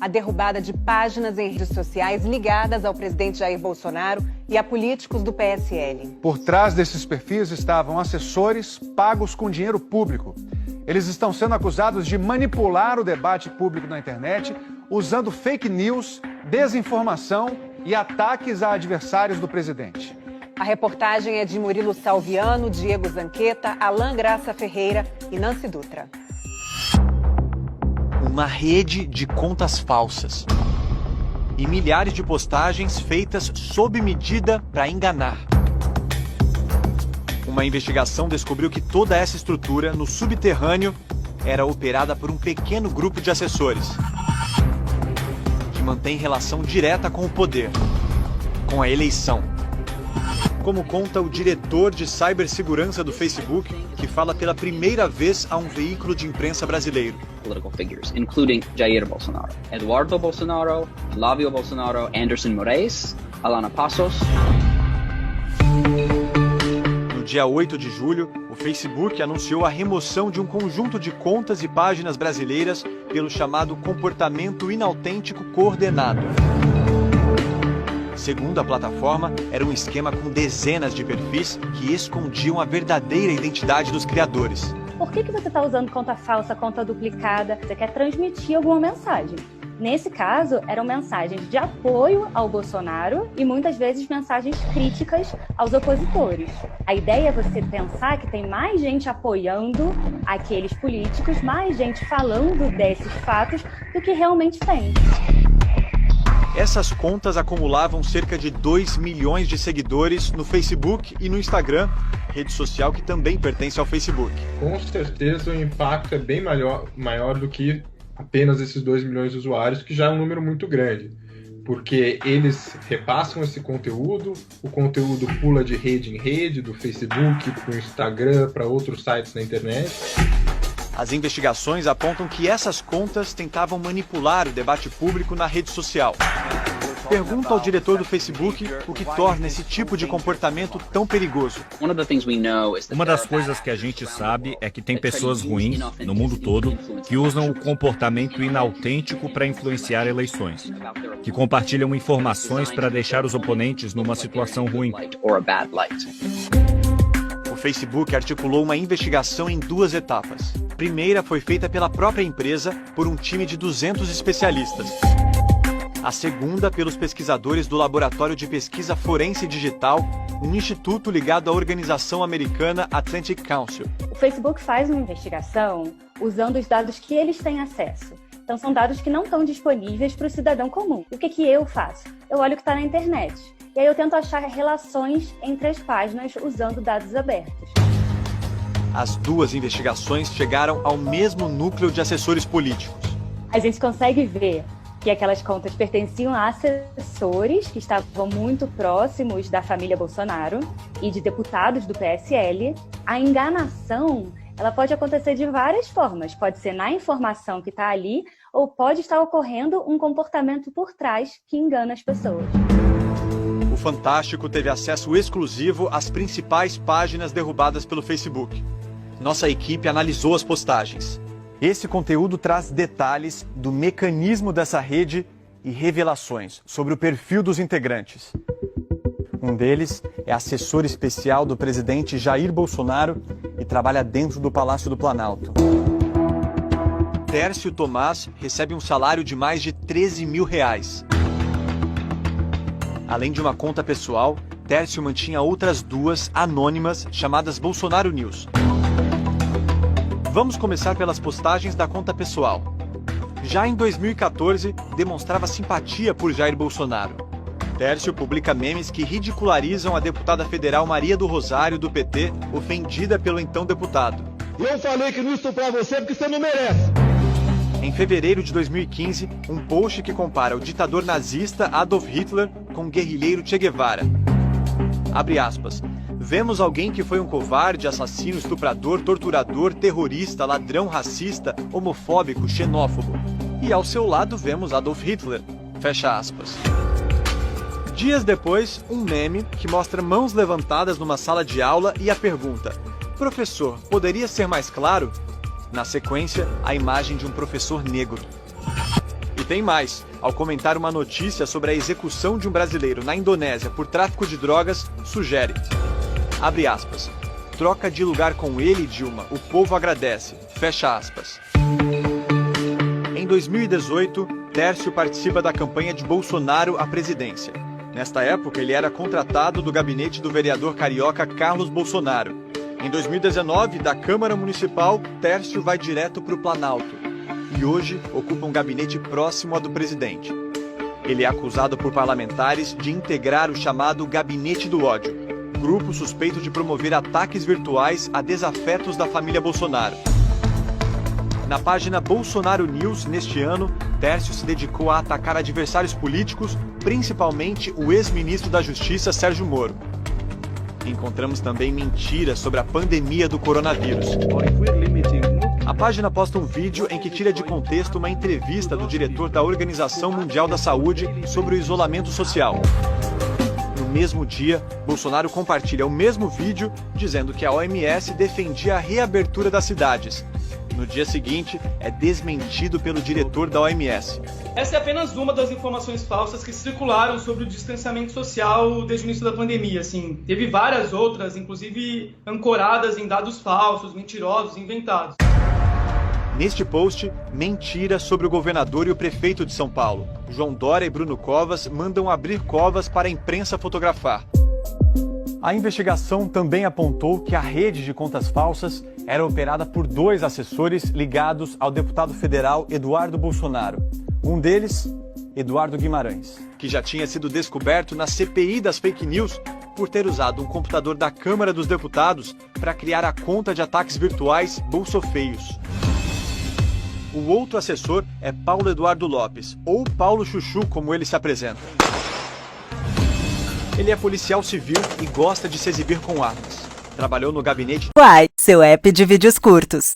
a derrubada de páginas em redes sociais ligadas ao presidente Jair Bolsonaro e a políticos do PSL. Por trás desses perfis estavam assessores pagos com dinheiro público. Eles estão sendo acusados de manipular o debate público na internet, usando fake news, desinformação e ataques a adversários do presidente. A reportagem é de Murilo Salviano, Diego Zanqueta, Alain Graça Ferreira e Nancy Dutra. Uma rede de contas falsas e milhares de postagens feitas sob medida para enganar. Uma investigação descobriu que toda essa estrutura no subterrâneo era operada por um pequeno grupo de assessores que mantém relação direta com o poder, com a eleição. Como conta o diretor de cibersegurança do Facebook, que fala pela primeira vez a um veículo de imprensa brasileiro. Political figures, including Jair Bolsonaro, Eduardo Bolsonaro, Flávio Bolsonaro, Anderson Moraes, Alana Passos. No dia 8 de julho, o Facebook anunciou a remoção de um conjunto de contas e páginas brasileiras pelo chamado comportamento inautêntico coordenado. Segundo a plataforma, era um esquema com dezenas de perfis que escondiam a verdadeira identidade dos criadores. Por que você está usando conta falsa, conta duplicada? Você quer transmitir alguma mensagem. Nesse caso, eram mensagens de apoio ao Bolsonaro e muitas vezes mensagens críticas aos opositores. A ideia é você pensar que tem mais gente apoiando aqueles políticos, mais gente falando desses fatos do que realmente tem. Essas contas acumulavam cerca de 2 milhões de seguidores no Facebook e no Instagram, rede social que também pertence ao Facebook. Com certeza o impacto é bem maior do que apenas esses 2 milhões de usuários, que já é um número muito grande. Porque eles repassam esse conteúdo, o conteúdo pula de rede em rede, do Facebook para o Instagram, para outros sites na internet. As investigações apontam que essas contas tentavam manipular o debate público na rede social. Pergunta ao diretor do Facebook o que torna esse tipo de comportamento tão perigoso. Uma das coisas que a gente sabe é que tem pessoas ruins, no mundo todo, que usam o comportamento inautêntico para influenciar eleições, que compartilham informações para deixar os oponentes numa situação ruim. O Facebook articulou uma investigação em 2 etapas. A primeira foi feita pela própria empresa por um time de 200 especialistas. A segunda pelos pesquisadores do Laboratório de Pesquisa Forense Digital, um instituto ligado à organização americana Atlantic Council. O Facebook faz uma investigação usando os dados que eles têm acesso. Então são dados que não estão disponíveis para o cidadão comum. O que eu faço? Eu olho o que está na internet. E aí eu tento achar relações entre as páginas usando dados abertos. As 2 investigações chegaram ao mesmo núcleo de assessores políticos. A gente consegue ver que aquelas contas pertenciam a assessores que estavam muito próximos da família Bolsonaro e de deputados do PSL. A enganação, ela pode acontecer de várias formas. Pode ser na informação que está ali ou pode estar ocorrendo um comportamento por trás que engana as pessoas. O Fantástico teve acesso exclusivo às principais páginas derrubadas pelo Facebook. Nossa equipe analisou as postagens. Esse conteúdo traz detalhes do mecanismo dessa rede e revelações sobre o perfil dos integrantes. Um deles é assessor especial do presidente Jair Bolsonaro e trabalha dentro do Palácio do Planalto. Tércio Tomás recebe um salário de mais de R$13 mil. Além de uma conta pessoal, Tércio mantinha outras 2 anônimas chamadas Bolsonaro News. Vamos começar pelas postagens da conta pessoal. Já em 2014, demonstrava simpatia por Jair Bolsonaro. Tércio publica memes que ridicularizam a deputada federal Maria do Rosário, do PT, ofendida pelo então deputado. Eu falei que não estuprar você porque você não merece. Em fevereiro de 2015, um post que compara o ditador nazista Adolf Hitler com o guerrilheiro Che Guevara. Abre aspas. Vemos alguém que foi um covarde, assassino, estuprador, torturador, terrorista, ladrão, racista, homofóbico, xenófobo. E ao seu lado vemos Adolf Hitler. Fecha aspas. Dias depois, um meme que mostra mãos levantadas numa sala de aula e a pergunta: professor, poderia ser mais claro? Na sequência, a imagem de um professor negro. E tem mais. Ao comentar uma notícia sobre a execução de um brasileiro na Indonésia por tráfico de drogas, sugere, abre aspas, troca de lugar com ele, Dilma, o povo agradece, fecha aspas. Em 2018, Tércio participa da campanha de Bolsonaro à presidência. Nesta época, ele era contratado do gabinete do vereador carioca Carlos Bolsonaro. Em 2019, da Câmara Municipal, Tércio vai direto para o Planalto. E hoje ocupa um gabinete próximo ao do presidente. Ele é acusado por parlamentares de integrar o chamado Gabinete do Ódio, grupo suspeito de promover ataques virtuais a desafetos da família Bolsonaro. Na página Bolsonaro News, neste ano, Tércio se dedicou a atacar adversários políticos, principalmente o ex-ministro da Justiça, Sérgio Moro. Encontramos também mentiras sobre a pandemia do coronavírus. A página posta um vídeo em que tira de contexto uma entrevista do diretor da Organização Mundial da Saúde sobre o isolamento social. No mesmo dia, Bolsonaro compartilha o mesmo vídeo dizendo que a OMS defendia a reabertura das cidades. No dia seguinte, é desmentido pelo diretor da OMS. Essa é apenas uma das informações falsas que circularam sobre o distanciamento social desde o início da pandemia. Assim, teve várias outras, inclusive ancoradas em dados falsos, mentirosos, inventados. Neste post, mentira sobre o governador e o prefeito de São Paulo. João Dória e Bruno Covas mandam abrir covas para a imprensa fotografar. A investigação também apontou que a rede de contas falsas era operada por 2 assessores ligados ao deputado federal Eduardo Bolsonaro. Um deles, Eduardo Guimarães, que já tinha sido descoberto na CPI das fake news por ter usado um computador da Câmara dos Deputados para criar a conta de ataques virtuais Bolsofeios. O outro assessor é Paulo Eduardo Lopes, ou Paulo Chuchu, como ele se apresenta. Ele é policial civil e gosta de se exibir com armas. Trabalhou no gabinete Uai, seu app de vídeos curtos.